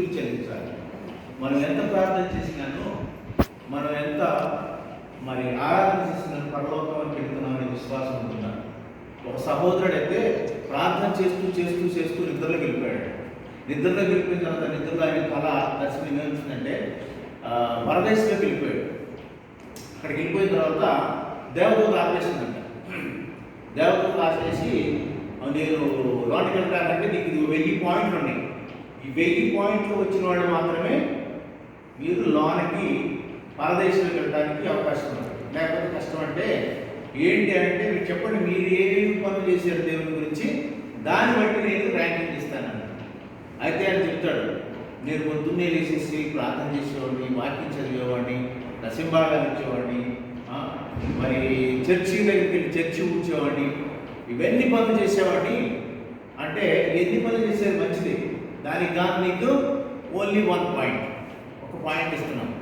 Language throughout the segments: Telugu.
స్థుతులు చెల్లించాలి. మనం ఎంత ప్రార్థన చేసినాను, మనం ఎంత మరి ఆరాధన చేసినాను పరలోకానికి వెళ్తున్నామనే విశ్వాసం ఉంటున్నాను. ఒక సహోదరుడైతే ప్రార్థన చేస్తూ చేస్తూ చేస్తూ నిద్రలోకి వెళ్ళిపోయాడు. నిద్రలోకి వెళ్ళిపోయిన తర్వాత నిద్రలో ఆయన కళ దర్శనం ఏమనిపించిందంటే పరదేశంలోకి వెళ్ళిపోయాడు. అక్కడికి వెళ్ళిపోయిన తర్వాత దేవదూత ఆపేసిందంట. దేవదూత ఆపేసి నేను లోనికి వెళ్తానంటే నీకు ఇది 1000 పాయింట్లు ఉన్నాయి. ఈ 1000 పాయింట్లు వచ్చిన వాళ్ళు మాత్రమే మీరు లోనికి పరదేశంలోకి వెళ్ళడానికి అవకాశం ఉంది. లేకపోతే కష్టం. అంటే ఏంటి అంటే మీరు చెప్పండి, మీరు ఏమేమి పనులు చేశారు దేవుని గురించి, దాన్ని బట్టి నేను ర్యాంకింగ్ ఇస్తానని. అయితే ఆయన చెప్తాడు, నేను పొద్దున్నే లేచేసి ప్రార్థన చేసేవాడిని, వాక్యం చదివేవాడిని, దశంభాగాలు ఇచ్చేవాడిని, మరి చర్చి దగ్గరికి వెళ్ళి చర్చి ఉంచేవాడిని, ఇవన్నీ పనులు చేసేవాడిని. అంటే ఎన్ని పనులు చేసేది మంచిది, దానికి కాదు నీకు ఓన్లీ 1 పాయింట్, ఒక పాయింట్ ఇస్తున్నాను.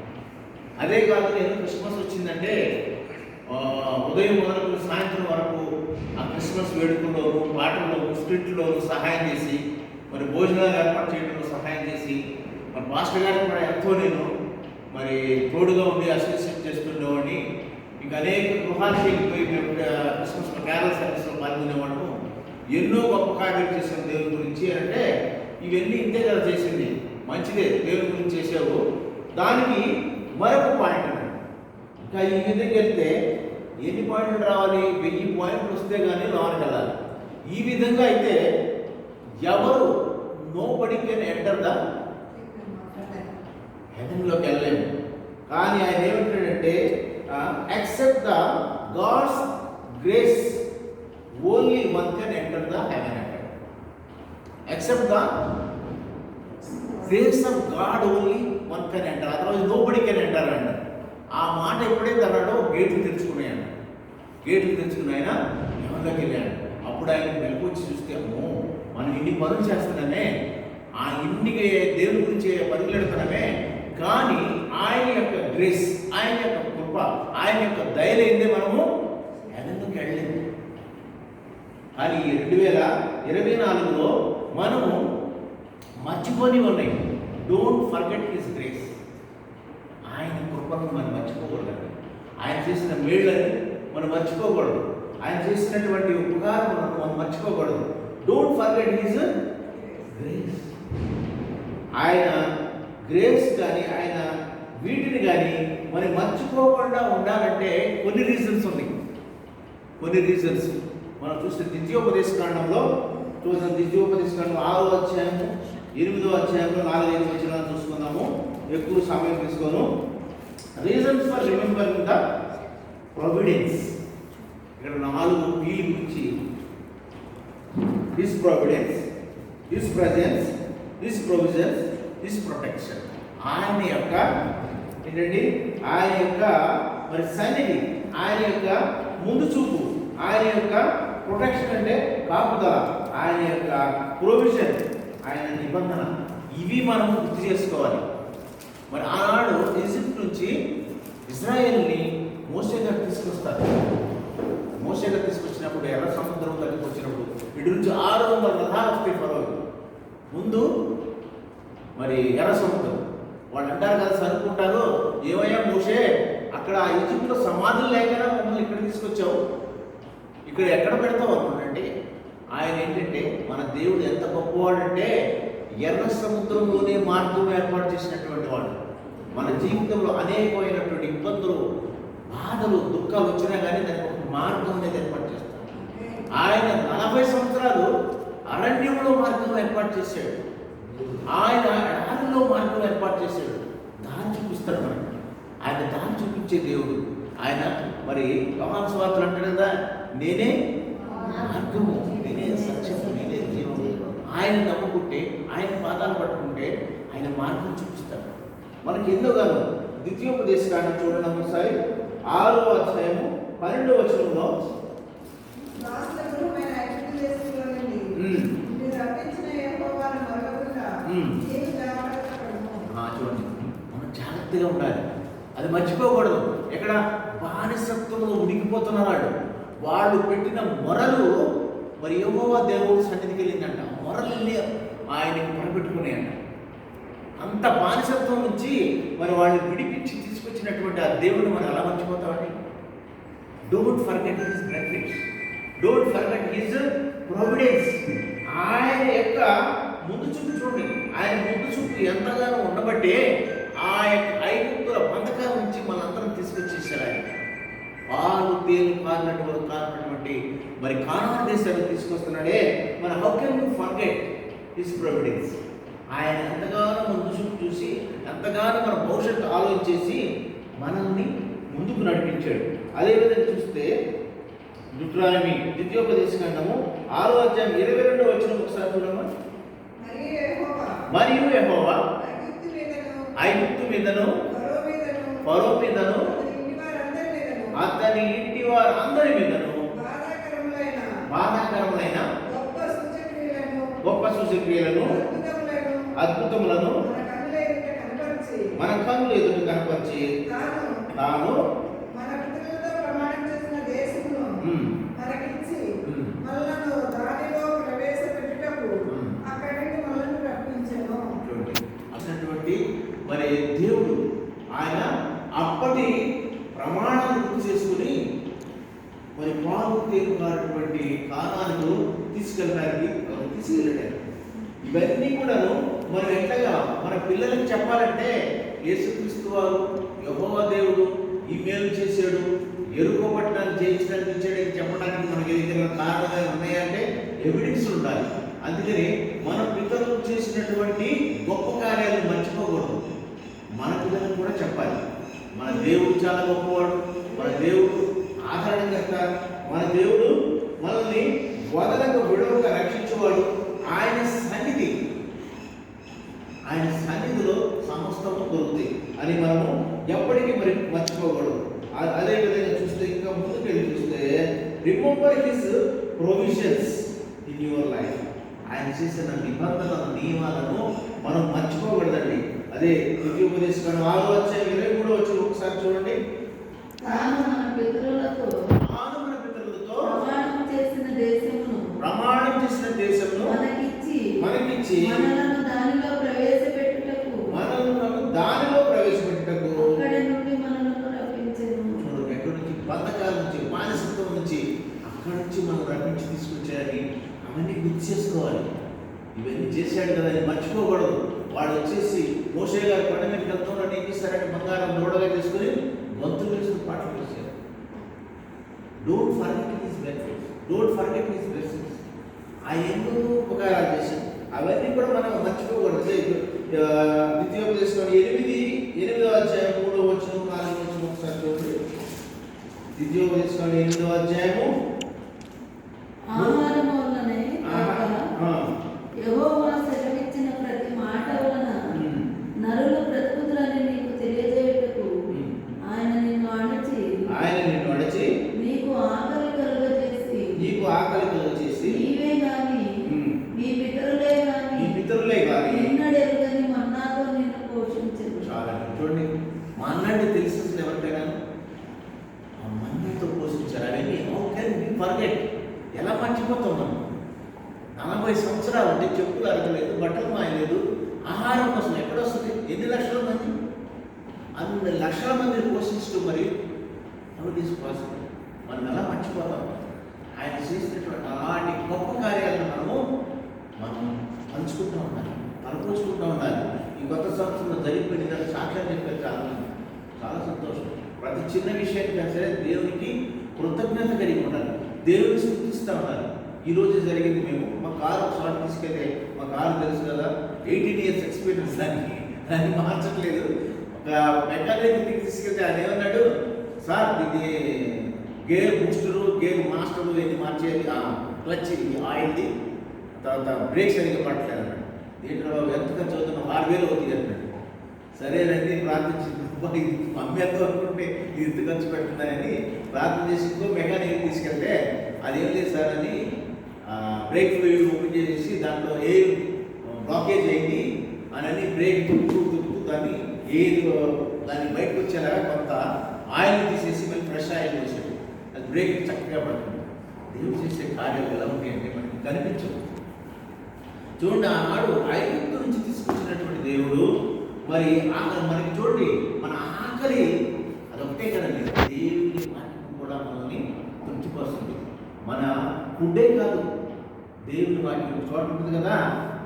అదే కాదు, నేను క్రిస్మస్ వచ్చిందంటే ఉదయం మొదలుకొని సాయంత్రం వరకు ఆ క్రిస్మస్ వేడుకల్లోనూ, పాటల్లోనూ, స్క్రిప్ట్లోనూ సహాయం చేసి, మరి భోజనాలు ఏర్పాటు చేయడంలో సహాయం చేసి, మరి మాస్టర్ గారికి కూడా ఎంతో నేను మరి తోడుగా ఉండి అసోసియేట్ చేస్తుండేవాడిని. ఇంకా అనేక గృహాలకు వెళ్ళిపోయి మేము క్రిస్మస్ కేరళ సర్వీస్లో పాల్గొనేవాడు. ఎన్నో గొప్ప కార్యాలు చేసాం దేవుని గురించి. అంటే ఇవన్నీ ఇంతే కదా చేసింది, మంచిదే దేవుని గురించి చేసావు, దానికి మరొక పాయింట్ అన్నాడు. ఇంకా ఈ విధంగా వెళ్తే ఎన్ని పాయింట్లు రావాలి? 1000 పాయింట్లు వస్తే కానీ లోనికి వెళ్ళాలి. ఈ విధంగా అయితే ఎవరు నోబడీ కెన్ ఎంటర్ ద హెవెన్లోకి వెళ్ళలేము. కానీ ఆయన ఏమంటాడంటే except the God's grace only one can enter the heaven అంటాడు. Except the grace of God only one can enter, otherwise nobody can enter అన్నాడు. ఆ మాట ఎప్పుడైతే అన్నాడో గేట్లు తెరుచుకున్నాయన్న. గేట్లు తెరుచుకుని ఆయన హెవెన్లోకి వెళ్ళాడు. అప్పుడు ఆయన వెలుకొచ్చి చూస్తే, అమ్మో మనం ఇన్ని పనులు చేస్తున్నామే, ఆ ఇన్నికి దేవుని గురించి పరుగులెడుతున్నామే, కానీ ఆయన యొక్క గ్రేస్, ఆయన యొక్క కృప, ఆయన యొక్క దయలేందే మనము హెవెన్లోకి వెళ్ళలేదు. కానీ 2024లో మనము మర్చిపోని ఉన్నాయి. Don't forget his grace. ఆయన కృపను మనం మర్చిపోకూడదు. ఆయన చేసిన మేళ్ళని మనం మర్చిపోకూడదు. ఆయన చేసినటువంటి ఉపకారం మనం మర్చిపోకూడదు. Don't forget his grace. ఆయన గ్రేస్ కానీ ఆయన వీటిని కానీ మనం మర్చిపోకుండా ఉండాలంటే కొన్ని రీజన్స్ ఉన్నాయి. కొన్ని రీజన్స్ మనం చూస్తే ద్వితీయోపదేశకాండంలో చూసిన ద్వితీయోపదేశకాండం 6వ అధ్యాయము 8వ అధ్యాయంలో 4-5 వచనాలు చూసుకుందాము. ఎక్కువ సమయం తీసుకోను. Reasons for remembering the providence. ఇక్కడ 4 పీల గురించి, his providence, his presence, his provisions, his protection. ఆయన యొక్క ఏంటండి, ఆయన యొక్క మరి సన్నిధి, ఆయన యొక్క ముందు చూపు, ఆయన యొక్క ప్రొటెక్షన్ అంటే కాపుదల, ఆయన యొక్క ప్రొవిజన్, ఆయన నిబంధన, ఇవి మనం గుర్తు చేసుకోవాలి. మరి ఆనాడు ఈజిప్ట్ నుంచి ఇజ్రాయేల్ని మోషే గారు తీసుకొస్తారు. మోషే గారు తీసుకొచ్చినప్పుడు ఎర్ర సముద్రం దగ్గరికి వచ్చినప్పుడు ఇటు నుంచి 600 రథాలు వస్తాయి ఫరోకి. ముందు మరి ఎర్ర సముద్రం. వాళ్ళు అంటారు కదా, అనుకుంటారు, ఏమయ్యా మోషే, అక్కడ ఈజిప్ట్లో సమాధులు లేకనా మమ్మల్ని ఇక్కడ తీసుకొచ్చావు, ఇక్కడ ఎక్కడ పెడతావు అనుకోండి. ఆయన ఏంటంటే మన దేవుడు ఎంత గొప్పవాడంటే ఎర్ర సముద్రంలోనే మార్గం ఏర్పాటు చేసినటువంటి వాడు. మన జీవితంలో అనేకమైనటువంటి ఇబ్బందులు, బాధలు, దుఃఖాలు వచ్చినా కానీ దానికి ఒక మార్గం అనేది ఏర్పాటు చేస్తాడు. ఆయన 40 సంవత్సరాలు అరణ్యంలో మార్గం ఏర్పాటు చేశాడు. ఆయన ఎడారిలో మార్గం ఏర్పాటు చేశాడు. దాన్ని చూపిస్తాడు మనకి. ఆయన దాన్ని చూపించే దేవుడు. ఆయన మరి యోహాను సువార్తలో అంటాడు కదా, నేనే మార్గము, నేనే సత్యము, నేనే జీవము. ఆయన నమ్ముకుంటే, ఆయన పాదాలు పట్టుకుంటే ఆయన మార్గం చూపిస్తాడు మనకి. ఎందుగాను ద్వితీయోపదేశకాండం చూడండి ఒకసారి 6వ అధ్యాయము 12వ వచనంలో, చూడండి, మనం జాగ్రత్తగా ఉండాలి, అది మర్చిపోకూడదు. ఎక్కడ బానిసత్వంలో ఉడికిపోతున్నారు వాళ్ళు పెట్టిన మొరలు మరి యెహోవా దేవుడు సన్నిధికి వెళ్ళిందంట. మొరలు వెళ్ళి ఆయనకి మొరపెట్టుకున్నాయంట. అంత బానిసత్వం నుంచి మరి వాళ్ళని విడిపించి తీసుకొచ్చినటువంటి ఆ దేవుడిని మనం ఎలా మర్చిపోతామని? Don't forget his benefits, don't forget his providence. ఆయన యొక్క ముందు చూపు చూడండి, ఆయన ముందు చూపు ఎంతగానో ఉండబట్టే ఆ యొక్క ఐగుప్తుల బంధకాల నుంచి మనందరం తీసుకొచ్చేసారు. ఆయన పాలు తేలు కారినటువంటి మరి కానాను దేశాన్ని తీసుకొస్తున్నాడే. మన how can you forget his providence? ఆయన ఎంతగానో ముందు చూపు చూసి ఎంతగానో మన భవిష్యత్తు ఆలోచించేసి మనల్ని ముందుకు నడిపించాడు. అదేవిధంగా చూస్తే దుట్రామి ద్వితీయోపదేశకాండము 6వ అధ్యాయం 22వ వచనం ఒకసారి చూడమ్మా. మరియు యెహోవా ఐగుప్తు మీదను ఫరో మీదను అతని ఇంటి వారందరి మీదను బాధాకరములైన గొప్ప సూచక్రియలను అద్భుతములను మన కన్నుల ఎదుట కనపరిచి తాను అటువంటి మరి దేవుడు ఆయన అప్పటి ప్రమాణాలు గుర్తు చేసుకుని మరి పాలు తేలు కానటువంటి కానాను తీసుకెళ్ళడానికి తీసుకెళ్ళాడు. ఇవన్నీ కూడాను మనం ఎట్లాగా మన పిల్లలకు చెప్పాలంటే యేసుక్రీస్తు వారు యెహోవా దేవుడు ఈ మేలు చేశాడు, ఎరుకో పట్టణాన్ని జయించడానికి ఇచ్చాడని చెప్పడానికి మనకి ఏదైనా కారణాలు ఉన్నాయంటే ఎవిడెన్స్ ఉండాలి. అందుకని మన పితరులు చేసినటువంటి గొప్ప కార్యాలను మర్చిపోకూడదు. మన పిల్లలకు కూడా చెప్పాలి, మన దేవుడు చాలా గొప్పవాడు, మన దేవుడు ఆదరణకర్త, మన దేవుడు మనల్ని వదలకు విడవగా రక్షించేవాడు. ఆయన సన్నిధిలో సమస్తము దొరుకుతాయి అని మనము ఎప్పటికీ మరి మర్చిపోకూడదు. అదేవిధంగా చూస్తే ఇంకా ముందుకెళ్ళి చూస్తే remember his provisions in your life. ఆయన చేసిన నిబంధనలను నియమాలను మనం మర్చిపోకూడదండి. అదే ద్వితీయోపదేశకాండం 6వ అధ్యాయం 23వ వచనం ఒకసారి చూడండి. తాను మన పితరులతో ప్రమాణం చేసిన దేశమును మనకిచ్చి మనలను దానిలో ప్రవేశపెట్టుటకు అక్కడి నుండి మనలను రప్పించెను. చూడండి, ఎక్కడి నుంచి? బంధకాల నుంచి, బానిసత్వం నుంచి, అక్కడి నుంచి మనం రప్పించి తీసుకొచ్చారని అవన్నీ గుర్తు చేసుకోవాలి. ఇవన్నీ చేశాడు కదా అని మర్చిపోకూడదు. వాడు వచ్చేసి మోషే గారు కొండ మీదకి వెళ్తున్నాడు, ఏం చేశారంటే బంగారం దూడగా చేసుకుని గొంతులు వేసుకుని పాటలు వేశారు. Don't forget his benefits, don't forget his blessings. ఆయన ఎన్నో ఉపకారాలు చేశాడు, అవన్నీ కూడా మనం మర్చిపోకూడదు. ద్వితీయోపదేశకాండం 8వ అధ్యాయం 3వ వచనం 4వ వచనం ఒకసారి చూడండి. ద్వితీయోపదేశకాండం 8వ అధ్యాయము ఆహారము వలనే యెహోవా సెలవిచ్చిన ప్రతి మాట వలన నరులు బ్రతుకుదురని నీకు తెలియజేయుటకు ఆయన నిన్ను అణచి నీకు ఆకలి కలుగజేసి నీవే గాని నీ పితరులే గాని ఎన్నడెరుగని మన్నాతో నిన్ను పోషించెను. చాలా చూడండి, మన్నాడు తెలిసి ఎవరికైనా ఆ మన్నాతో పోషించారు. అవన్నీ హౌ కెన్ వి ఫర్గెట్? ఎలా మర్చిపోతున్నాం? 40 సంవత్సరాలు ఉంటే చెప్పులు అరగలేదు, బట్టలు మాయలేదు, ఆహారం కోసం ఎక్కడొస్తుంది? ఎన్ని లక్షల మంది, అన్ని లక్షల మందిని పోషిస్తూ మరి హౌ ఇట్ ఈస్ పాసిబుల్? మనం ఎలా మర్చిపోతాం? ఆయన చేసినటువంటి అలాంటి గొప్ప కార్యాలను మనం పంచుకుంటూ ఉండాలి, తలపోసుకుంటూ ఉండాలి. ఈ కొత్త సంవత్సరంలో జరిగిపోయిన దాన్ని సాక్ష్యం చెప్పారు చాలా సంతోషం. ప్రతి చిన్న విషయానికి సరే దేవునికి కృతజ్ఞత కలిగి ఉండాలి, దేవుని స్తుతిస్తూ ఉండాలి. ఈరోజు జరిగింది, మేము మా కారు ఒకసారి తీసుకెళ్తే, మా కారు తెలుసు కదా, 18 years ఎక్స్పీరియన్స్, దాన్ని మార్చట్లేదు. ఒక మెకానిక్ తీసుకెళ్తే ఆయన ఏమన్నాడు, సార్ ఇది గేర్ బూస్టరు, గేర్ మాస్టరు ఎన్ని మార్చేయాలి, క్లచ్ ఆయిల్ది, తర్వాత బ్రేక్ సరిగ్గా పట్టలేదు అన్నాడు. దీంట్లో ఎంత ఖర్చు అవుతున్నా 6,000 అవుతుంది అన్నాడు. సరేనండి ప్రార్థించి అమ్మేద్దాం అనుకుంటే ఇది ఎంత ఖర్చు పెడుతుందని ప్రార్థన చేసి ఇంకో మెకానిక్ తీసుకెళ్తే అదేం లేదు సార్ అని బ్రేక్ ఫ్లూయిడ్ ఓపెన్ చేసేసి దాంట్లో ఎయిర్ బ్లాకేజ్ అయింది అని బ్రేక్ తిప్పుతూ దాన్ని బయటకు వచ్చేలాగా కొంత ఆయిల్ తీసేసి మళ్ళీ ఫ్రెష్ ఆయిల్ వేసాడు. అది బ్రేక్ చక్కగా పడుతుంది. దేవుడు చేసే కార్యాలు ఎలా ఉంటాయంటే మనకి కనిపించవు. చూడండి, ఆనాడు ఐగుప్తు నుంచి తీసుకొచ్చినటువంటి దేవుడు మరి ఆకలి మనకి చూడండి, మన ఆకలి అదొకటే కదండి, దేవుని వాక్యం కూడా మనల్ని తృప్తిపరుస్తుంది. మన ఫుడ్డే కాదు, దేవుని వాక్యం చోట ఉంటుంది కదా,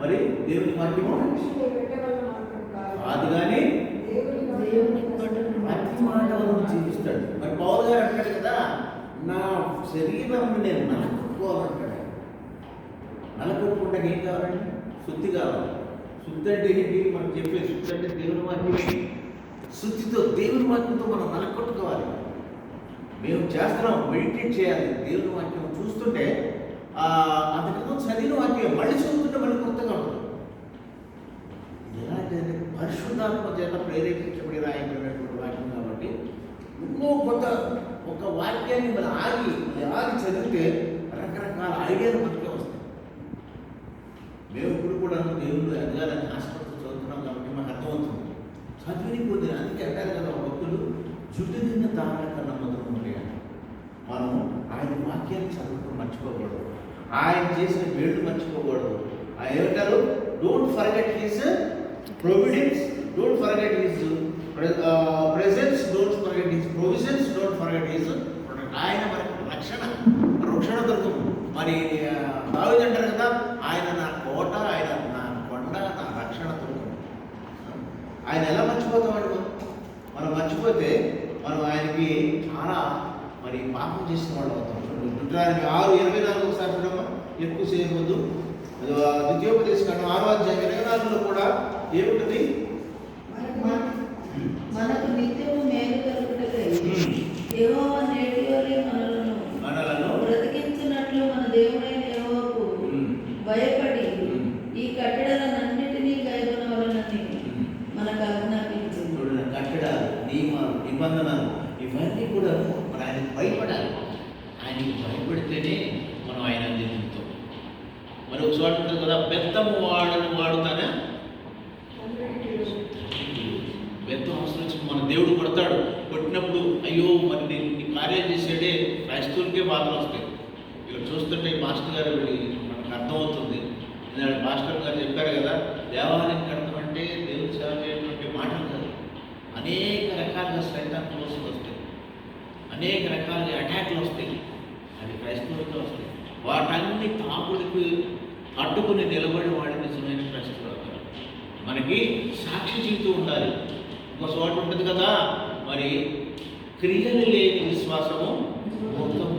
మరి దేవుని వాక్యము కాదు కానీ ప్రతి మాట వలన జీవిస్తాడు. మరి పౌలు గారు అంటాడు కదా, నా శరీరం నేను నలకొట్టుకోవాలంటాడు. నలకొట్టుకుంటే ఏం కావాలండి? శుద్ధి కావాలి. శుద్ధి అంటే ఏంటి? మనం చెప్పే శుద్ధి అంటే దేవుని వాక్యమే. శుద్ధితో దేవుని వాక్యంతో మనం నలకొట్టుకోవాలి. మేము చేస్తున్నాం, మెడిటేట్ చేయాలి. దేవుని వాక్యం చూస్తుంటే అంతక్రితం చదివిన వాక్యం మళ్ళీ చదువుతుంటే మళ్ళీ కొత్తగా ఉంటుంది. ఎలాంటి పరిశుద్ధాత్మ చేత ప్రేరేపించబడి రాయబడినటువంటి వాక్యం కాబట్టి ఎన్నో కొత్త ఒక వాక్యాన్ని మనం ఆగి చదివితే రకరకాల ఐడియాలు మనకే వస్తాయి. మేము ఇప్పుడు కూడా దేవుడు ఎదగాలని ఆశపడుతూ చదువుతున్నాం కాబట్టి మాకు అర్థమవుతుంది. చదివిని కొద్ది అందుకే అంటారు కదా భక్తులు, చుట్టూ నిన్న తారా కన్నా మొదలు ఉంటాయి. మనం ఆయన వాక్యాన్ని చదువుతూ మర్చిపోకూడదు, ఆయన చేసిన వేళ్ళు మర్చిపోకూడదు. ఆయన ఏమంటారు? Don't forget his providence, don't forget his presence, don't forget his provisions, don't forget his protection. ఆయన మనకు రక్షణ దొరుకుతుంది. మరి దావీదు అంటారు కదా, ఆయన నా కోట, ఆయన నా కొండ, నా రక్షణ దొరుకుతుంది. ఆయన ఎలా మర్చిపోతామండి? మనం మర్చిపోతే మనం ఆయనకి చాలా మరి పాపం చేసిన వాళ్ళు అవుతాం. 6:24 ఒకసారి చూడమ్మా, ఎక్కువ చేయవద్దు. ద్వితీయోపదేశకాండం 6:24 కూడా ఏముంటుంది? మనకు నిత్యము మేలు కలుగుటకై యెహోవా నేటివలే మనలను బ్రతికించినట్లు మన దేవుడైన యెహోవాకు భయపడి ఈ కట్టడలన్నిటినీ కైకొనవలెనని మనకు ఆజ్ఞాపించింది. కట్టడాలు, నియమాలు, నిబంధనలు ఇవన్నీ కూడా మన ఆయనకు భయపడాలి. ఆయనకి భయపడితేనే మనం ఆయన అందించుతాం. మరి ఒక చోట ఉంటుంది కదా, బెత్తము వాడుతానే బెత్తం అవసరం వచ్చి మన దేవుడు కొడతాడు. కొట్టినప్పుడు అయ్యో మరి నేను నీ కార్యం చేసాడే, క్రైస్తవులకే బాధలు వస్తాయి. ఇక్కడ చూస్తుంటే మాస్టర్ గారు మనకు అర్థమవుతుంది. నేను మాస్టర్ గారు చెప్పారు కదా, దేవాలయం కడతామంటే దేవుడు సేవ చేయటువంటి మాటలు కాదు, అనేక రకాలుగా సైతాన్లు వస్తాయి, అనేక రకాలుగా అటాక్లు వస్తాయి. అది క్రైస్తవులతో వస్తాయి. వాటన్ని తాకుడికి అడ్డుకుని నిలబడి వాడి నిజమైన క్రైస్తవులు అవుతారు. మనకి సాక్షి జీవితం ఉండాలి. ఒక చోట ఉంటుంది కదా, మరి క్రియలు లేని విశ్వాసము మొత్తం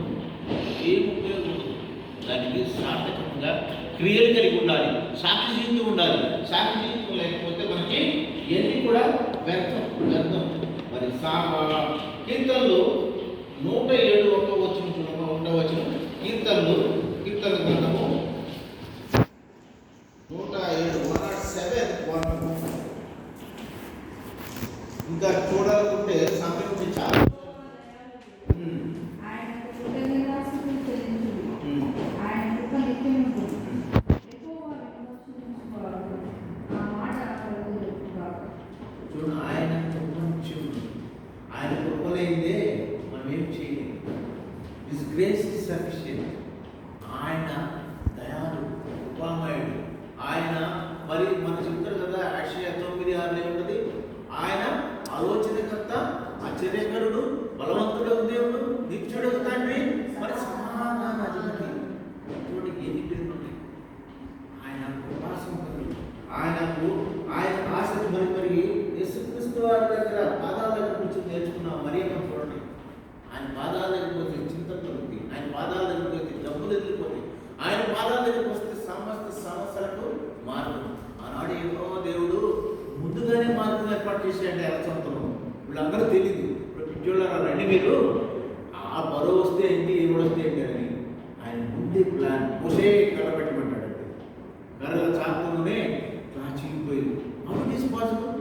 ఏం ఉపయోగం? దానికి సార్థకంగా క్రియలు కలిగి ఉండాలి, సాక్షి జీవితం ఉండాలి. సాక్షి జీవితం లేకపోతే మనకి ఇవన్నీ కూడా వ్యర్థం. మరి కీర్తనలు 107 ఉండవచ్చు. కీర్తన గ్రంథము 107 ఇంకా చూడాలనుకుంటే సమయం ఉంది చాలా. చూడు, ఆయన కృపలైందే మనం ఏం చేయలేదు. His grace is sufficient. ఆయన దయాళు, కృపామయుడు. ఆయన మరి మనం చెప్తారు కదా, యెషయా 9:6 ఉంటుంది, ఆయన ఆలోచనకర్త, ఆశ్చర్యకరుడు, బలవంతుడు దేవుడు, నిత్యుడు తండ్రి, మరి సమాధాన అధిపతి. చూడండి ఎన్ని పేర్లు ఉన్నాయి. ఆయన కృపాసంపన్నుడు. ఆయన ఆసక్తి మరి యేసుక్రీస్తు వారి దగ్గర పాదాల దగ్గర కూర్చొని నేర్చుకున్న మరియమ్మ చూడండి. ఆయన పాదాల దగ్గరికి పోతే చింతలు దొరుకుతాయి, ఆయన పాదాల దగ్గరికి పోతే జబ్బులు ఎదిరిపోతాయి, ఆయన పాదాల దగ్గరికి వస్తే సమస్త సమస్యలకు మార్గం. ఆనాడు ఏమో దేవుడు ముందుగానే మార్గం ఏర్పాటు చేసేయండి. అలసంతరం వీళ్ళందరూ తెలియదు. ఇప్పుడు పిచ్చోళ్ళ రండి మీరు, ఆ బరువు వస్తే ఏంటి, ఏడు వస్తే ఏంటి అని ఆయన ముందే ప్లాన్. మోసే కలపెట్టమంటాడు, కర్రల చాకులోనే చీలిపోయింది. How it is possible?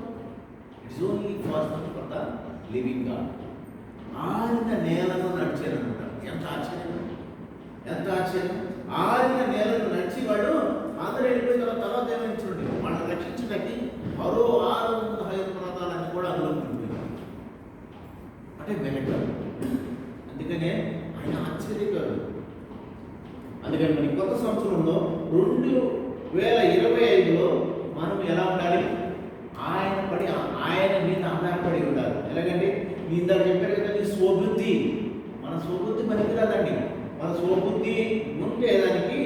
It's only possible for the living God. ఆరిన నేలను నడిచారనమాట. ఎంత ఆశ్చర్యం! ఆరిన నేలను నడిచి వాడు అందరూ వెళ్ళిపోయిన తర్వాత ఏమైంది, వాళ్ళని రక్షించడానికి మరో 600 పర్వతాలన్నీ కూడా అందులో ఉండిపోయింది. అంటే వెనకాడు. అందుకనే ఆయన ఆశ్చర్యకాడు. అందుకని మన కొత్త సంవత్సరంలో 2025లో మనం ఎలా ఉండాలి? ఆయన పడి ఇందాక చెప్పారు కదా, నీ స్వబుద్ధి. మన స్వబుద్ధి పనికిరాదండి. మన స్వబుద్ధి ఉంటే దానికి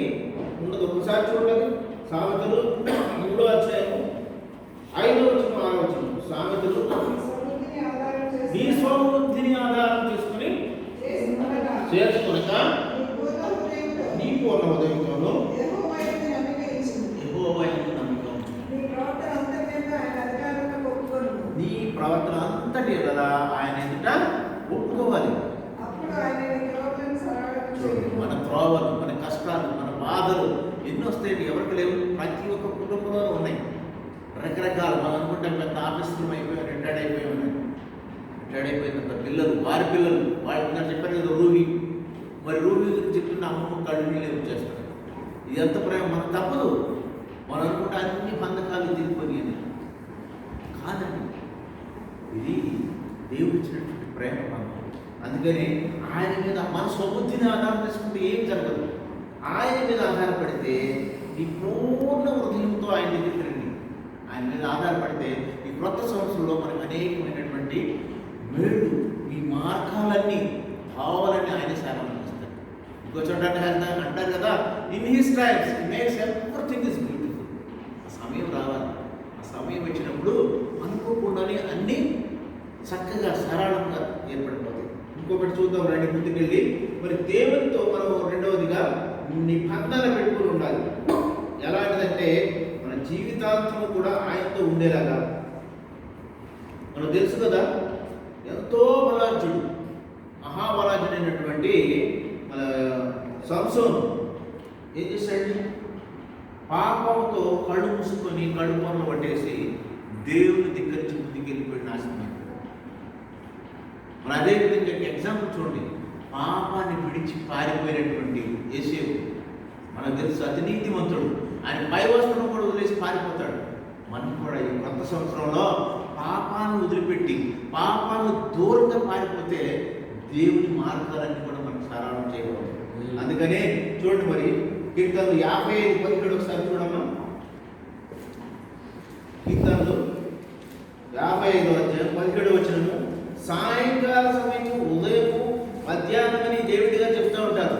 ఉండదు. ఒకసారి చూడండి, సామెతలు 3వ అధ్యాయము 5వ వచనం 6వ వచనం. సామెతలు, నీ స్వబుద్ధిని ఆధారం చేసుకుని చేసుకొనక నీ పూర్ణ ఉదయంతోనూ యెహోవా యందు నమ్మకం. నీ ప్రవర్తన అంతటి కదా ఆయన ఎదుట ఒప్పుకోవాలి. మన త్రోవలు, మన కష్టాలు, మన బాధలు ఎన్ని వస్తాయండి? ఎవరికి లేవు? ప్రతి ఒక్క కుటుంబంలో ఉన్నాయి రకరకాలు. మనం అనుకుంటాం పెద్ద ఆఫీసులు అయిపోయాం, రిటైర్డ్ అయిపోయి ఉన్నాయి. రిటైర్డ్ అయిపోయిన పిల్లలు, వారి పిల్లలు, వాళ్ళు చెప్పారు కదా రూబీ. మరి రూబీ గురించి చెప్తున్న అమ్మమ్మ కళ్ళు నీళ్ళే వచ్చేస్తారు. ఇది ఎంత ప్రేమ! మనకు తప్పదు. మనం అనుకుంటే అన్ని బంధకాలు తిరిగిపోయి కాదండి. ఇది దేవుడు ఇచ్చినటువంటి ప్రేమ బంధం. అందుకని ఆయన మీద మన స్వబుద్ధిని ఆధారం చేసుకుంటే ఏం జరగదు. ఆయన మీద ఆధారపడితే ఈ పూర్ణ హృదయంతో ఆయన దగ్గరికి రండి. ఆయన మీద ఆధారపడితే ఈ క్రొత్త సంవత్సరంలో మనకు అనేకమైనటువంటి మేళ్ళు, ఈ మార్గాలన్నీ భావాలన్నీ ఆయన సేవలు చేస్తారు. ఇంకో చోట అంటారు కదా, in his times makes everything is beautiful. ఆ సమయం రావాలి. ఆ సమయం వచ్చినప్పుడు అనుకోకుండానే అన్నీ చక్కగా సరళంగా ఏర్పడిపోతాయి. ఇంకొకటి చూద్దాం రండి ముందుకెళ్ళి. మరి దేవునితో మనం రెండవదిగా నిబంధన పెట్టుకుని ఉండాలి. ఎలాంటిదంటే మన జీవితాంతం కూడా ఆయనతో ఉండేలాగా. మనకు తెలుసు కదా, ఎంతో బలార్జుడు, మహాబలార్జుడైనటువంటి మన సంసోను ఏం చేశాడు? పాపంతో కళ్ళు మూసుకొని కళ్ళు పనులు పట్టేసి దేవుని దగ్గర నుంచి ముందుకు వెళ్ళిపోయి నాశనం. మరి అదేవిధంగా ఎగ్జాంపుల్ చూడండి, పాపాన్ని విడిచి పారిపోయినటువంటి యేసేపు మనకు తెలుసు, అతి నీతిమంతుడు. ఆయన పై వస్త్రం కూడా వదిలేసి పారిపోతాడు. మనం కూడా ఈ కొత్త సంవత్సరంలో పాపాన్ని వదిలిపెట్టి పాపాన్ని దూరంగా పారిపోతే దేవుని మార్గాలన్నీ కూడా మనం సరళం చేయకూడదు. అందుకనే చూడండి, మరి కీర్తనలు 55:17 ఒకసారి చూడమ్మా. కీర్తనలు 55:17 సాయంకాల సమయము, ఉదయము, మధ్యాహ్నమని దేవుడిగా చెప్తూ ఉంటారు.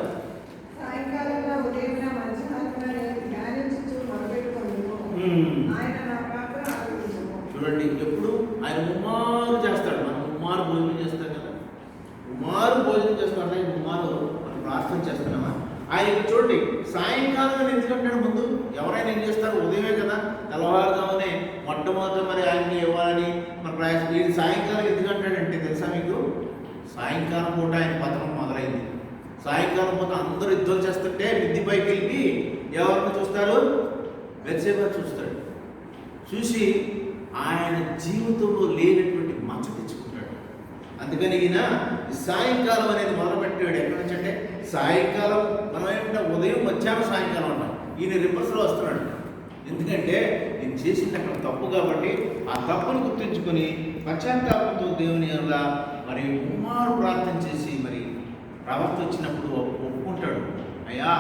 చూడండి, ఎప్పుడు ఆయన ముమ్మారు చేస్తాడు. మనం ముమ్మారు భోజనం చేస్తాం కదా, ముమ్మారు భోజనం చేస్తాడు. ఆయన ముమ్మారు మనం ప్రార్థన చేస్తున్నామా? ఆయన చూడండి, సాయంకాలం ఎందుకంటాడు? ముందు ఎవరైనా ఏం చేస్తారు? ఉదయమే కదా, తెల్లవారుదామనే మొట్టమొదటి మరి ఆయన్ని ఇవ్వాలని మన ప్రయాసం. ఇది సాయంకాలం ఎందుకంటాడంటే తెలుసా మీకు? సాయంకాలం పూట ఆయన పతనం మొదలైంది. సాయంకాలం పూట అందరూ యుద్ధం చేస్తుంటే మిద్ది పైకి వెళ్ళి ఎవరిని చూస్తారు? బెత్షెబా చూస్తాడు. చూసి ఆయన జీవితంలో లేనటువంటి మచ్చ తెచ్చుకుంటాడు. అందుకని ఈయన సాయంకాలం అనేది మొదలుపెట్టాడు. ఎక్కడి నుంచి అంటే సాయంకాలం, మనం ఏమంటే ఉదయం, మధ్యాహ్నం, సాయంకాలం అంటాం. ఈయన రివర్స్లో వస్తున్నాడు. ఎందుకంటే నేను చేసింది అక్కడ తప్పు కాబట్టి ఆ తప్పును గుర్తుంచుకొని పశ్చాత్తాపంతో దేవుని వల్ల మరి ముమ్మారు ప్రార్థన చేసి మరి ప్రవక్త వచ్చినప్పుడు ఒప్పుకుంటాడు, అయ్యా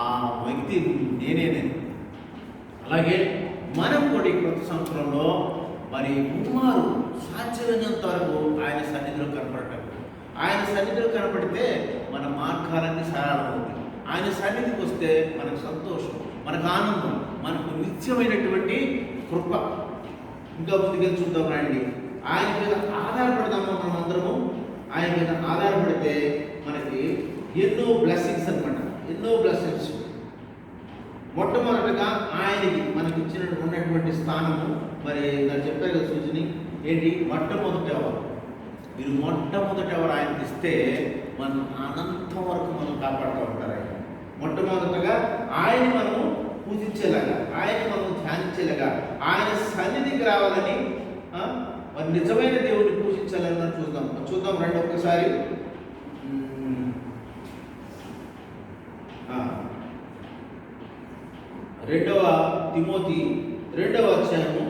ఆ వ్యక్తి నేనే. అలాగే మనం కూడా ఈ కొత్త సంవత్సరంలో మరి ముమ్మారు సాధ్యమైనంత వరకు ఆయన సన్నిధిలో కనపడటం. ఆయన సన్నిధిలో కనపడితే మన మార్గాలన్నీ సరళమవుతాయి. ఆయన సన్నిధికి వస్తే మనకు సంతోషం, మనకు ఆనందం, మనకు నిత్యమైనటువంటి కృప. ఇంకా ముందుకెళ్ళి చూద్దాం రండి. ఆయన మీద ఆధారపడదాము మనం అందరము. ఆయన మీద ఆధారపడితే మనకి ఎన్నో బ్లెస్సింగ్స్ అనమాట, ఎన్నో బ్లెస్సింగ్స్. మొట్టమొదటిగా ఆయనకి మనకి ఉన్నటువంటి స్థానము. మరి నాకు చెప్పారు కదా సూచన ఏంటి? మొట్టమొదటి ఎవరు? మీరు మొట్టమొదటి ఎవరు ఆయనకి ఇస్తే మనం అనంతం వరకు మనం కాపాడుతూ ఉంటారు. ఆయన మొట్టమొదటిగా ఆయన మనము పూజించేలాగా, ఆయన మనం ధ్యానించేలాగా, ఆయన సన్నిధికి రావాలని, మరి నిజమైన దేవుడిని పూజించాలని చూద్దాం రండి ఒక్కసారి. 2వ తిమోతి 2వ అధ్యాయము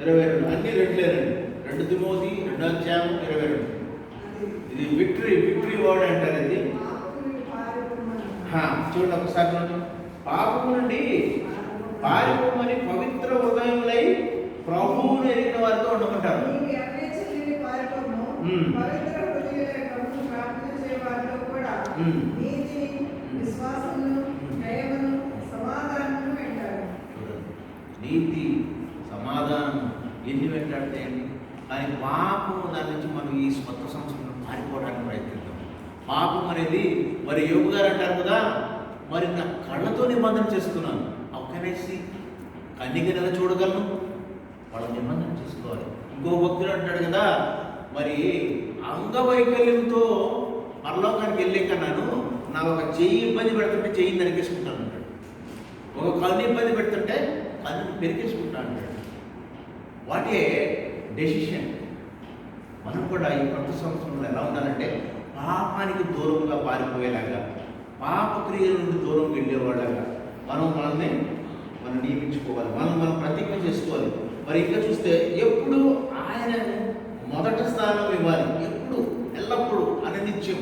22. అన్ని రెండులేనండి. 2 తిమోతి 2వ అధ్యాయం 22. ఇది విక్టరీ వర్డ్ అంటారు. ఇది చూడండి ఒకసారి చూడండి. పాపము నుండి పారిపోమని పవిత్ర హృదయములై ప్రభువును ఎరిగిన వారితో ఉండమంటారు. పవిత్ర హృదయులైన ప్రభువును ప్రార్థించే వారిలో కూడా నీతిని, విశ్వాసమును, దయను, సమాధానమును వెంటాడు. నీతి, సమాధానం ఎన్ని వెంటాడతాయండి? కానీ పాపం దాని నుంచి మనం ఈ కొత్త సంవత్సరంలో పారిపోవడానికి ప్రయత్నిద్దాం. పాపం అనేది మరి యోగు గారు అంటారు కదా, మరి నా కళ్ళతో నిబంధన చేస్తున్నాను, ఒక్కనేసి కన్నిక నెల చూడగలను, వాళ్ళ నిబంధన చేసుకోవాలి. ఇంకో భక్తుడు అంటాడు కదా, మరి అంగవైకల్యంతో పరలోకానికి వెళ్ళే కన్నాను నా ఒక చెయ్యి ఇబ్బంది పెడుతుంటే చెయ్యి నరికేసుకుంటాను అంటాడు, ఒక కన్ను ఇబ్బంది పెడుతుంటే కన్ను పెరిగేసుకుంటా అంటాడు. What a decision. మనం కూడా ఈ కొత్త సంవత్సరంలో ఎలా ఉండాలంటే పాపానికి దూరంగా పారిపోయేలాగా, పాప క్రియల నుండి దూరం వెళ్ళేవాళ్ళగా మనం నియమించుకోవాలి, మనం ప్రతిజ్ఞ చేసుకోవాలి. మరి ఇంకా చూస్తే ఎప్పుడు ఆయన మొదటి స్థానం ఇవ్వాలి, ఎప్పుడు ఎల్లప్పుడూ అనినిత్యం.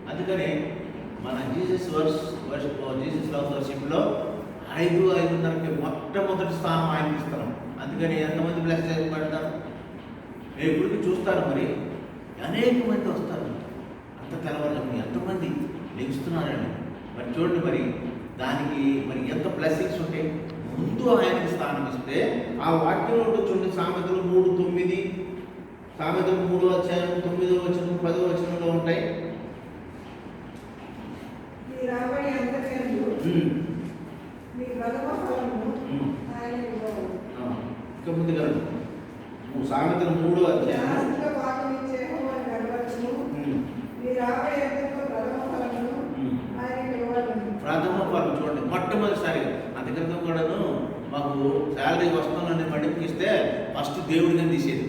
అందుకనే మన జీసస్ లవ్ వర్షిప్లో 5:30కి మొట్టమొదటి స్థానం ఆయనకి ఇస్తున్నాం. అందుకని ఎంతమంది బ్లెస్ చేయబడతారు నేను ఎప్పటికీ చూస్తాను. మరి అనేక మంది వస్తారు, అంత తెలవాలని ఎంతమంది లెగుస్తున్నారండి. మరి చూడండి, మరి దానికి మరి ఎంత బ్లెస్సింగ్స్ ఉంటాయి. ముందు ఆయనకి స్థానం ఇస్తే ఆ వాక్యంలో చూడండి, సామెతలు 3:9, సామెతలు 3వ అధ్యాయం 9వ వచనం 10వ వచనంలో ఉంటాయి. మీ రాబడి అంతకందు మీ ప్రథమ ఫలము ఆయన ఇవ్వడు. ఇంకా ముందుగా సామెతలు 3వ అధ్యాయం శాస్త్ర భాగం ఇచ్చే యెహోవా గర్వము మీ రాబడి అంతకు ప్రథమ ఫలము ఆయన ఇవ్వడు. ప్రథమ ఫలం చూడండి, మొట్టమొదటిసారిగా. అంతక్రితం కూడాను మాకు శాలరీ వస్తుందని పండిపిస్తే ఫస్ట్ దేవుడిగా తీసేది.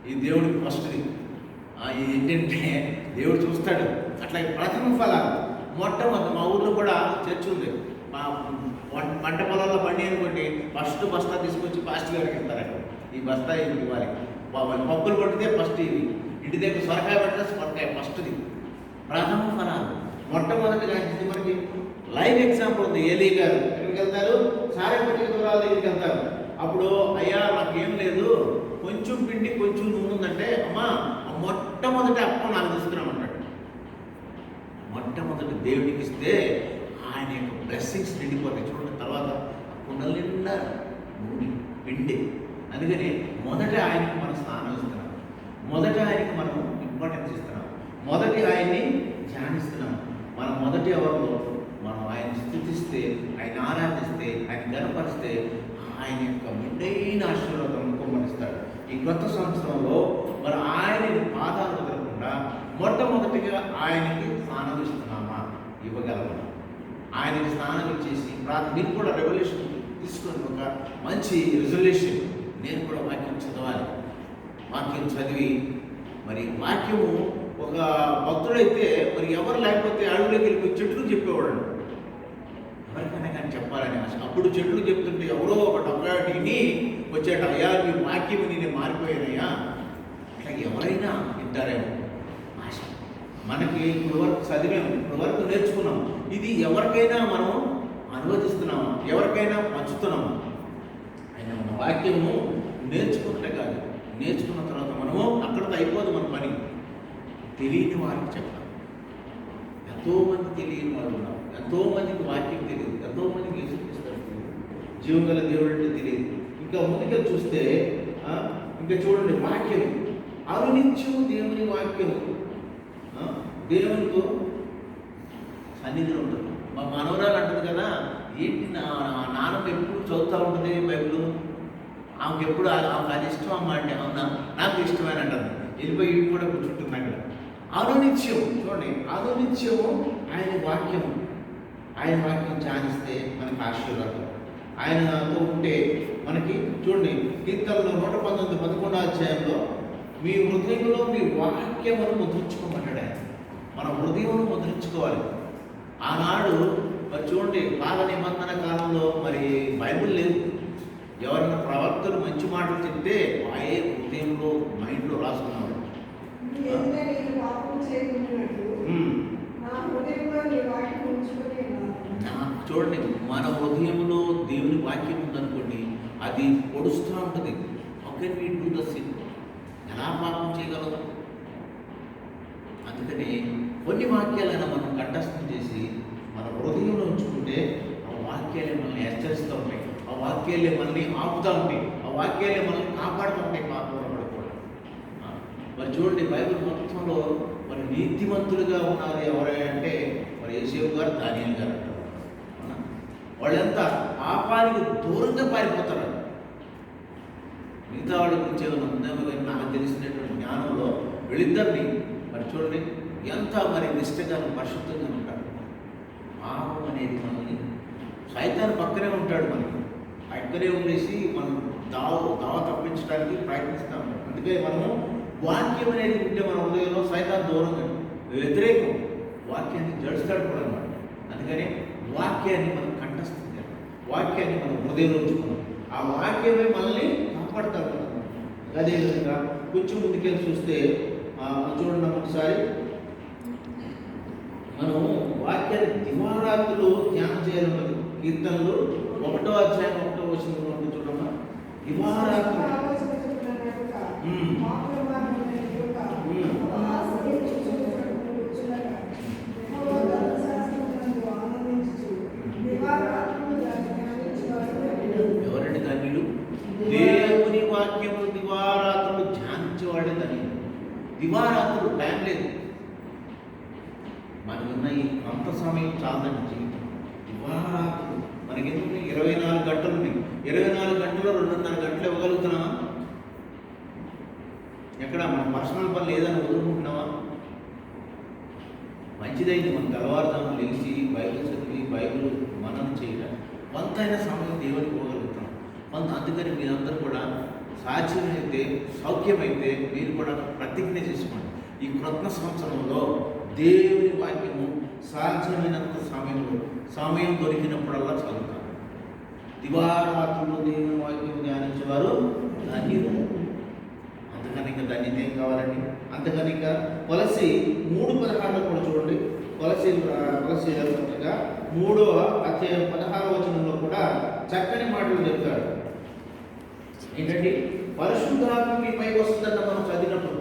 ఈ దేవుడికి ఫస్ట్ది ఇది ఏంటంటే దేవుడు చూస్తాడు. అట్లాగే ప్రథమ ఫలాలు మొట్టమొదటి మా ఊర్లో కూడా చర్చ్ ఉంది. మా పంట పొలాల్లో పండి అనుకోండి, ఫస్ట్ బస్తా తీసుకొచ్చి ఫాస్ట్ గారికి ఇస్తారు. ఈ బస్తా ఇది ఇవ్వాలి. పప్పులు కొట్టితే ఫస్ట్ ఇది, ఇంటి దగ్గర సొరకాయ పడితే సొరకాయ ఫస్ట్ది. ప్రథమ ఫలాలు మొట్టమొదటిగా ఇది మనకి లైవ్ ఎగ్జాంపుల్ ఉంది. ఏలీ గారు ఎక్కడికి వెళ్తారు? సారెపల్లి దూరాల దగ్గరికి వెళ్తారు. అప్పుడు అయ్యా నాకేం లేదు, కొంచెం పిండి కొంచెం నూనె ఉందంటే, అమ్మా మొట్టమొదటి అప్పం నాకు తీసుకురామంటాడు. మొట్టమొదటి దేవుడికి ఇస్తే ఆయన యొక్క బ్లెస్సింగ్స్ నిండిపోతాయి. చూడండి, తర్వాత కుండలు నిండా నూనె పిండి. అందుకని మొదట ఆయనకి మనం స్నానం ఇస్తున్నాం, మొదట ఆయనకి మనం ఇంపార్టెన్స్ ఇస్తున్నాం, మొదటి ఆయన్ని ధ్యానిస్తున్నాం. మనం మొదటి అవర్లో మనం ఆయన స్థుతిస్తే, ఆయన ఆరాధిస్తే, ఆయన గనపరిస్తే ఆయన యొక్క మెండైన ఆశీర్వాదం కొమ్మరిస్తాడు. ఈ కొత్త సంవత్సరంలో మరి ఆయన పాదాలు వదలకుండా మొట్టమొదటిగా ఆయనకి స్నానం ఇస్తున్నామా? ఇవ్వగలమా? ఆయనకి స్నానం ఇచ్చేసి మీరు కూడా రెవల్యూషన్ తీసుకొని ఒక మంచి రిజల్యూషన్, నేను కూడా వాక్యం చదవాలి, వాక్యం చదివి మరి వాక్యము ఒక భక్తుడైతే మరి ఎవరు లేకపోతే అడవిలోకి వెళ్ళిపోయి చెట్లు చెప్పేవాడు. ఎవరికైనా కానీ చెప్పాలని ఆశ. అప్పుడు చెట్లు చెప్తుంటే ఎవరో ఒకటి విని వచ్చాట, అయ్యా మీ వాక్యం నేను మారిపోయానయ్యా, అట్లా ఎవరైనా వింటారేమో ఆశ. మనకి ఇప్పుడు వరకు చదివాము, ఇప్పుడు వరకు నేర్చుకున్నాం, ఇది ఎవరికైనా మనం అనువదిస్తున్నాము, ఎవరికైనా పంచుతున్నాము. అయినా మన వాక్యము నేర్చుకుంటే కాదు, నేర్చుకున్న తర్వాత మనము అక్కడితో అయిపోదు మన పని. తెలియని వారికి చెప్పాలి. ఎంతోమంది తెలియని వాళ్ళు ఉన్నారు, ఎంతోమందికి వాక్యం తెలియదు, ఎంతోమందికి యేసుక్రీస్తు జీవం గల దేవుడు అంటే తెలియదు. ఇంకా ముందుగా చూస్తే ఇంకా చూడండి, వాక్యం అనునిత్యము దేవుని వాక్యం దేవునితో సన్నిధిలో ఉంటుంది. మా మనవరాలు అంటుంది కదా, ఏంటి నాన్నకు ఎప్పుడు చదువుతూ ఉంటుంది బైబిల్, ఆమెకు ఎప్పుడు ఆమెకు అది ఇష్టం అమ్మ అంటే, అవునా నాకు ఇష్టమైన అంటారు. వెళ్ళిపోయి ఇవి కూడా కూర్చుంటుంది అక్కడ. అనునిత్యం చూడండి, అనునిత్యము ఆయన వాక్యం ధ్యానిస్తే మనకి ఆశీర్వాదం. ఆయనతో ఉంటే మనకి చూడండి, కీర్తనలో 119:11 అధ్యాయంలో మీ హృదయంలో మీ వాక్యమును ముద్రించుకోమంటాడు ఆయన. మన హృదయమును ముద్రించుకోవాలి. ఆనాడు మరి చూడండి, పాత నిబంధన కాలంలో మరి బైబిల్ లేదు. ఎవరైనా ప్రవక్తలు మంచి మాటలు చెప్తే ఆయే హృదయంలో మైండ్లో రాసుకున్నాడు. చూడండి, మన హృదయంలో దేవుని వాక్యం ఉందనుకోండి, అది పొడుస్తూ ఉంటుంది. How can we do the sin? ఎలా పాపం చేయగలదు? అందుకని కొన్ని వాక్యాలైనా మనం కంఠస్థం చేసి మన హృదయంలో ఉంచుకుంటే ఆ వాక్యాలే మనల్ని హెచ్చరిస్తూ ఉంటాయి, ఆ వాక్యాలే మనల్ని ఆపుతూ ఉంటాయి, ఆ వాక్యాలే మనల్ని కాపాడుతూ ఉంటాయి పాపంలో పడకుండా. మరి చూడండి, బైబిల్ మొత్తంలో మరి నీతిమంతులుగా ఉన్నారు ఎవరైనా అంటే మరి యోసేపు గారు, దానియేలు గారు అంటారు. వాళ్ళంతా పాపానికి దూరంగా పారిపోతారు. మిగతా వాళ్ళ గురించి ఏమైనా ఉందేమో కానీ నాకు తెలిసినటువంటి జ్ఞానంలో వీళ్ళిద్దరిని మరి చూడండి ఎంత మరి నిష్ఠగా పరిశుద్ధంగా ఉంటారు. పాపం అనేది మనల్ని సైతాన్ని పక్కనే ఉంటాడు, మనకి పక్కనే ఉండేసి మనం దావ తప్పించడానికి ప్రయత్నిస్తూ ఉంటాం. అందుకే మనము వాక్యం అనేది ఉంటే మన హృదయంలో సైతాన్ని దూరంగా వ్యతిరేకం వాక్యాన్ని జడుస్తాడు కూడా అనమాట. అందుకని వాక్యాన్ని మనం కంఠస్థం చేయాలి, వాక్యాన్ని మనం హృదయంలో ఉంచుకున్నాం, ఆ వాక్యమే మనల్ని కాపాడుతాడు. అదేవిధంగా కొంచెం ముందుకెళ్ళి చూస్తే చూడండి, ఒకసారి మనం వాక్యాన్ని దివారాత్రులు ధ్యానం చేయాలన్నది కీర్తనలు 1వ అధ్యాయం 1వ వచనంలో చూడమ్మా. దివారాత్రులు ఎవరండి ధన్యులు? దేవుని వాక్యము దివారాత్రులు ధ్యానించేవాడే ధన్యులు. దివారాత్రులు టైం లేదు, మనకున్న ఈ అంత సమయం చాలండి జీవితం. దివారాత్రులు మనకి ఎందుకు 24 గంటలు ఉన్నాయి, 24 గంటల్లో 2.5 గంటలు ఇవ్వగలుగుతున్నావా? ఎక్కడ మన పర్సనల్ పనులు ఏదైనా వదులుకుంటున్నావా? మంచిదైంది మనం తెల్లవారుదాము లేచి బైబిల్ చదివి బైబిల్ మనం చేయడం కొంతైనా సమయం దేవునికి ఇవ్వగలుగుతాం. అందుకని మీరందరూ కూడా సాధ్యమైతే సౌఖ్యమైతే మీరు కూడా ప్రతిజ్ఞ చేసుకోండి, ఈ క్రొత్త సంవత్సరంలో దేవుని వాక్యము సాధ్యమైనంత సమయం దొరికినప్పుడల్లా చదువుతారు. దివారాత్రులు దేవుని వాక్యం ధ్యానించేవారు ధన్యులు. అంతకని ఇంకా ధన్యత ఏం కావాలండి? అంతకని ఇంకా కొలసి 3:16 కూడా చూడండి. కొలసి పత్రిక 3వ అధ్యాయం 16వ వచనంలో కూడా చక్కని మాటలు చెప్తాడు. ఏంటంటే పరిశుద్ధాత్మ మీ పైకి వస్తుందన్న మనం చదివినప్పుడు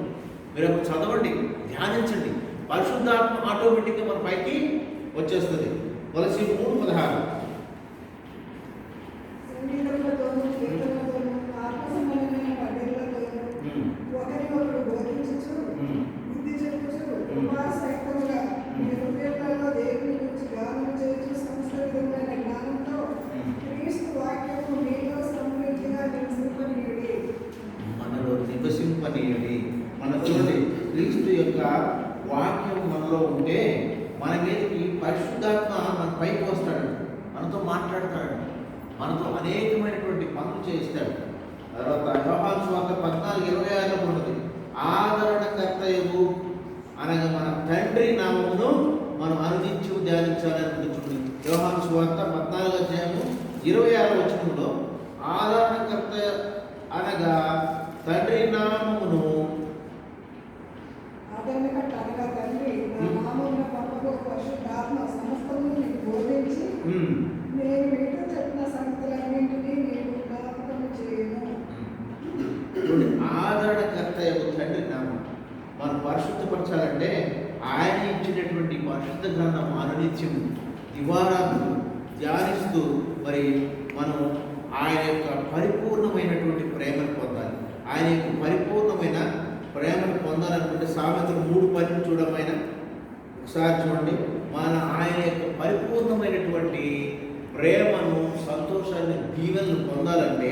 మీరు అప్పుడు చదవండి, ధ్యానించండి, పరిశుద్ధాత్మ ఆటోమేటిక్గా మన పైకి వచ్చేస్తుంది. కొలసి 3:16 మనలో నివసింపనీయండి. మన చూడండి, క్రీస్తు యొక్క వాక్యం మనలో ఉంటే మనకి ఈ పరిశుద్ధాత్మ మన పైకి వస్తాడు, మనతో మాట్లాడతాడు, మనతో అనేకమైనటువంటి పనులు చేయిస్తాడు. తర్వాత యోహాను సువార్త 14:26 ఉన్నది, ఆదరణకర్తయగు అనగా మన తండ్రి నామమును మనం అనుదించు ధ్యానించాలని చూడండి. యోహాను సువార్త 14:26 వచనంలో ఆదరణకర్త అనగా తండ్రి నామమును ఆదరణకర్త యొక్క తండ్రి నామం మనం పరిశుద్ధపరచాలంటే ఆయన ఇచ్చినటువంటి పరిశుద్ధ గ్రంథం అనునిత్యం దివారాత్రులు ధ్యానిస్తూ మరి మనం ఆయన యొక్క పరిపూర్ణమైనటువంటి ప్రేమను పొందాలి. ఆయన యొక్క పరిపూర్ణమైన ప్రేమను పొందాలనుకుంటే సామెతలు 3:10 చూడమైన ఒకసారి చూడండి. ఆయన యొక్క పరిపూర్ణమైనటువంటి ప్రేమను, సంతోషాన్ని, దీవెనలు పొందాలంటే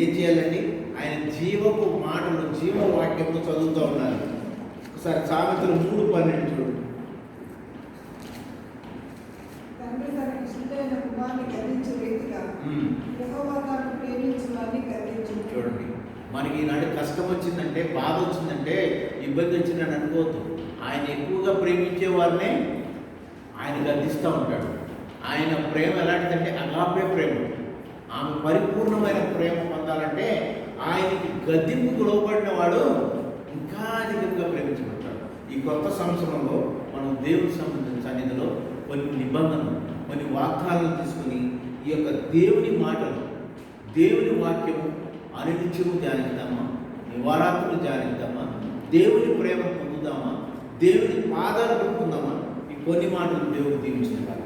ఏం చేయాలండి? ఆయన జీవపు మాటలు, జీవవాక్యంతో చదువుతూ ఉండాలి. ఒకసారి సామెతలు 3:12 చూడండి. చూడండి, మనకి ఈనాడు కష్టం వచ్చిందంటే, బాధ వచ్చిందంటే, ఇబ్బంది వచ్చిందని అనుకోవద్దు. ఆయన ఎక్కువగా ప్రేమించే వారినే ఆయన గద్దిస్తూ ఉంటాడు. ఆయన ప్రేమ ఎలాంటిదంటే అగాపే ప్రేమ. ఆమె పరిపూర్ణమైన ప్రేమ పొందాలంటే ఆయనకి గద్దింపుకు లోపడిన వాడు ఇంకా అధికంగా ప్రేమించబడతాడు. ఈ కొత్త సంవత్సరంలో మనం దేవుని సన్నిధిలో కొన్ని నిబంధనలు, కొన్ని వాగ్దానాలు తీసుకుని ఈ యొక్క దేవుని మాటలు, దేవుని వాక్యము అనునిత్యము ధ్యానిద్దామా, నివారాత్రులు ధ్యానిద్దామా, దేవుని ప్రేమ పొందుదామా, దేవుడి పాదాలు పెట్టుకుందామా? ఈ కొన్ని మాటలు దేవుడు దీవించిన కాదు.